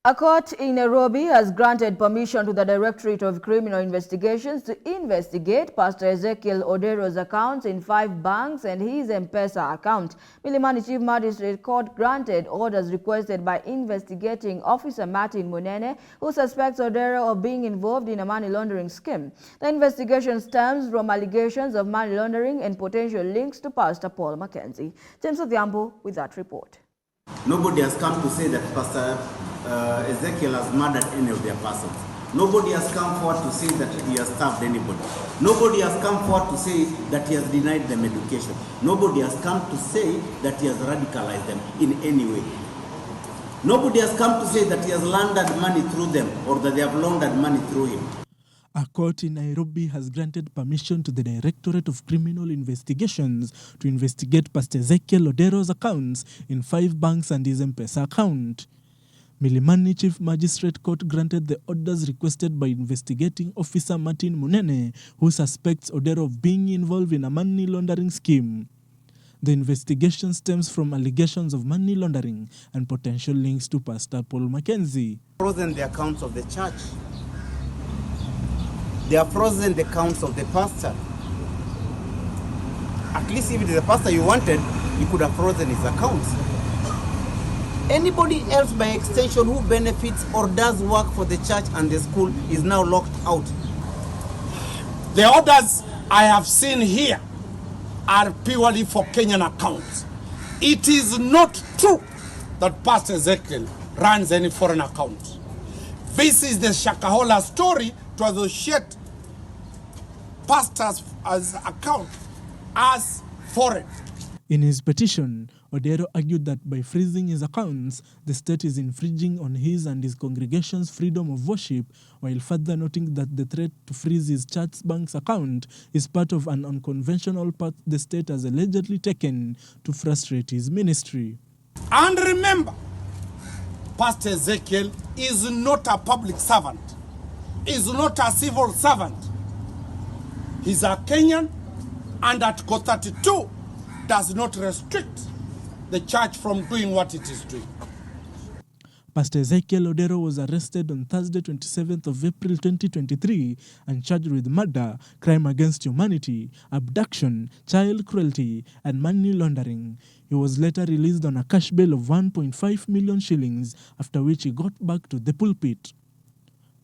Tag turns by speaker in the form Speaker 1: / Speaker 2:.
Speaker 1: A court in Nairobi has granted permission to the Directorate of Criminal Investigations to investigate Pastor Ezekiel Odero's accounts in 5 banks and his M-Pesa account. Milimani Chief Magistrate Court granted orders requested by investigating Officer Martin Munene, who suspects Odero of being involved in a money laundering scheme. The investigation stems from allegations of money laundering and potential links to Pastor Paul Mackenzie. James Odhiambo with that report.
Speaker 2: Nobody has come to say that Pastor Ezekiel has murdered any of their persons. Nobody has come forward to say that he has stabbed anybody. Nobody has come forward to say that he has denied them education. Nobody has come to say that he has radicalized them in any way. Nobody has come to say that he has laundered money through them or that they have laundered money through him.
Speaker 3: A court in Nairobi has granted permission to the Directorate of Criminal Investigations to investigate Pastor Ezekiel Odero's accounts in 5 banks and his M-Pesa account. Milimani Chief Magistrate Court granted the orders requested by investigating Officer Martin Munene, who suspects Odero of being involved in a money laundering scheme. The investigation stems from allegations of money laundering and potential links to Pastor Paul Mackenzie.
Speaker 2: Frozen the accounts of the church. They have frozen the accounts of the pastor. At least if it is the pastor you wanted, you could have frozen his accounts. Anybody else by extension who benefits or does work for the church and the school is now locked out.
Speaker 4: The orders I have seen here are purely for Kenyan accounts. It is not true that Pastor Ezekiel runs any foreign account. This is the Shakahola story to associate pastors as account as foreign.
Speaker 3: In his petition, Odero argued that by freezing his accounts, the state is infringing on his and his congregation's freedom of worship, while further noting that the threat to freeze his church bank's account is part of an unconventional path the state has allegedly taken to frustrate his ministry.
Speaker 4: And remember, Pastor Ezekiel is not a public servant, is not a civil servant. He's a Kenyan, and Article 32 does not restrict the church from doing what it is doing.
Speaker 3: Pastor Ezekiel Odero was arrested on Thursday, 27th of April 2023 and charged with murder, crime against humanity, abduction, child cruelty, and money laundering. He was later released on a cash bail of 1.5 million shillings, after which he got back to the pulpit.